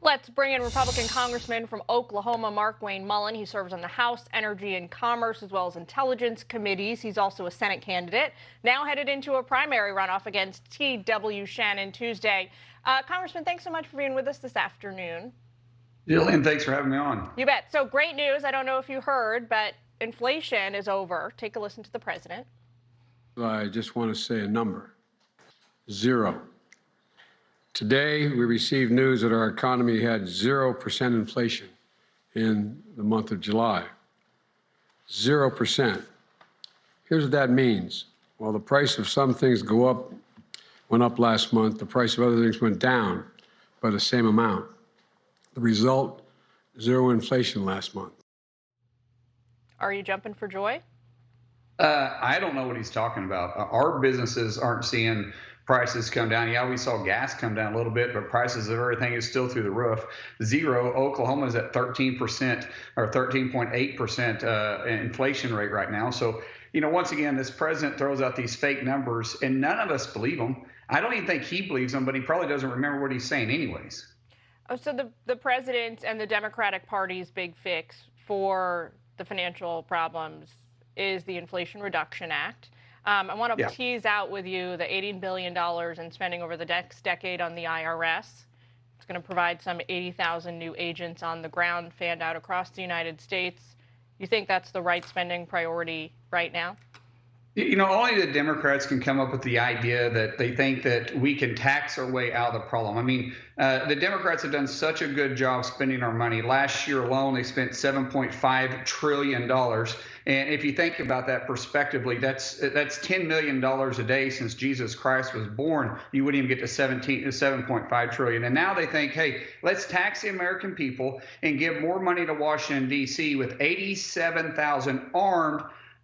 Let's bring in Republican Congressman from Oklahoma, Markwayne Mullin. He serves on the House Energy and Commerce as well as Intelligence committees. He's also a Senate candidate, now headed into a primary runoff against T.W. Shannon Tuesday. Congressman, thanks so much for being with us this afternoon. Jillian, thanks for having me on. You bet. So great news. I don't know if you heard, but inflation is over. Take a listen to the president. I just want to say a number. 0. Today, we received news that our economy had 0% inflation in the month of July. 0%. Here's what that means. While the price of some things went up last month, the price of other things went down by the same amount. The result, 0 inflation last month. Are you jumping for joy? I don't know what he's talking about. Our businesses aren't seeing prices come down. Yeah, we saw gas come down a little bit, but prices of everything is still through the roof. 0. Oklahoma is at 13% or 13.8% inflation rate right now. So, once again, this president throws out these fake numbers, and none of us believe them. I don't even think he believes them, but he probably doesn't remember what he's saying anyways. Oh, so the president and the Democratic Party's big fix for the financial problems is the Inflation Reduction Act. I want to tease out with you the $18 billion in spending over the next decade on the IRS. It's going to provide some 80,000 new agents on the ground fanned out across the United States. You think that's the right spending priority right now? Only the Democrats can come up with the idea that they think that we can tax our way out of the problem. I mean, the Democrats have done such a good job spending our money. Last year alone, they spent $7.5 trillion. And if you think about that prospectively, that's $10 million a day since Jesus Christ was born. You wouldn't even get to 7.5 trillion. And now they think, hey, let's tax the American people and give more money to Washington, D.C. with 87,000 armed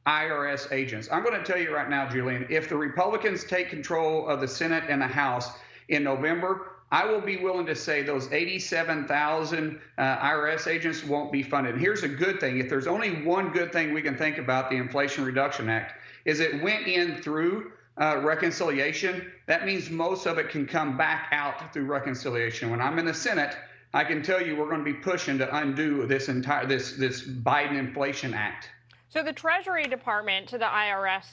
IRS agents. I'm going to tell you right now, Julian, if the Republicans take control of the Senate and the House in November, I will be willing to say those 87,000 IRS agents won't be funded. And here's a good thing. If there's only one good thing we can think about the Inflation Reduction Act, is it went in through reconciliation. That means most of it can come back out through reconciliation. When I'm in the Senate, I can tell you we're going to be pushing to undo this Biden Inflation Act. So the Treasury Department to the IRS,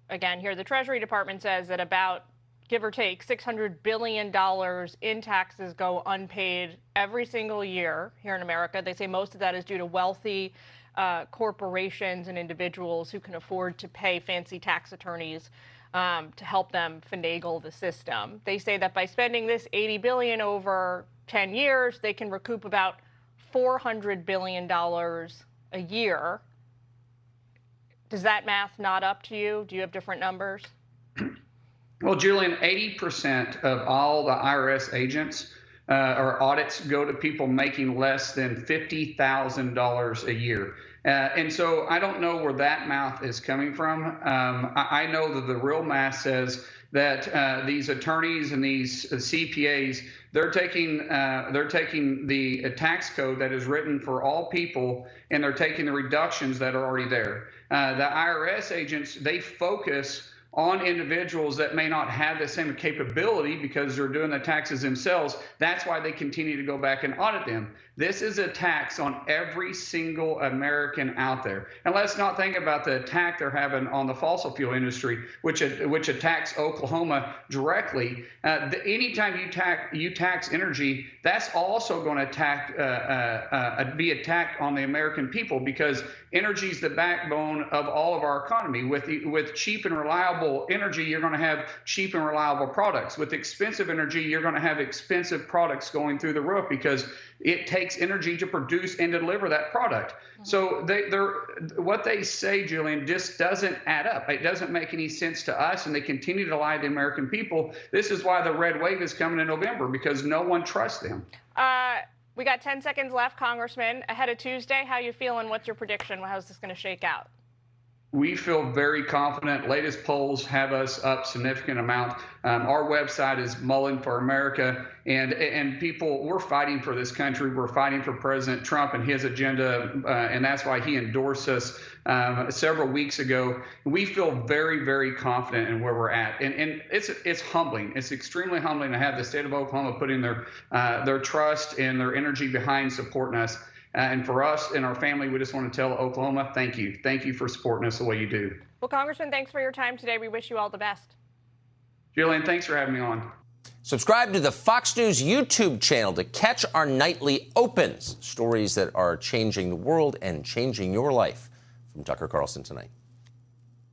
again here, the Treasury Department says that about, give or take, $600 billion in taxes go unpaid every single year here in America. They say most of that is due to wealthy corporations and individuals who can afford to pay fancy tax attorneys to help them finagle the system. They say that by spending this $80 billion over 10 years, they can recoup about $400 billion a year. Does that math not up to you? Do you have different numbers? Well, Julian, 80% of all the IRS agents or audits go to people making less than $50,000 a year. And so I don't know where that math is coming from. I know that the real math says that these attorneys and these CPAs, they're taking the tax code that is written for all people, and they're taking the reductions that are already there. The IRS agents, they focus on individuals that may not have the same capability because they're doing the taxes themselves. That's why they continue to go back and audit them. This is a tax on every single American out there. And let's not think about the attack they're having on the fossil fuel industry, which attacks Oklahoma directly. Anytime you tax energy, that's also going to be attacked on the American people, because energy is the backbone of all of our economy. With cheap and reliable energy, you're going to have cheap and reliable products. With expensive energy, you're going to have expensive products going through the roof, because it takes energy to produce and deliver that product. So what they say, Julian, just doesn't add up. It doesn't make any sense to us, and they continue to lie to the American people. This is why the red wave is coming in November, because no one trusts them. We got 10 seconds left, Congressman. Ahead of Tuesday, how you feeling? What's your prediction? How's this going to shake out? We feel very confident. Latest polls have us up significant amount. Our website is Mullin for America, and people, we're fighting for this country. We're fighting for President Trump and his agenda, and that's why he endorsed us several weeks ago. We feel very, very confident in where we're at, and it's humbling. It's extremely humbling to have the state of Oklahoma putting their trust and their energy behind supporting us. And for us and our family, we just want to tell Oklahoma, thank you. Thank you for supporting us the way you do. Well, Congressman, thanks for your time today. We wish you all the best. Julian, thanks for having me on. Subscribe to the Fox News YouTube channel to catch our nightly opens, stories that are changing the world and changing your life. From Tucker Carlson tonight.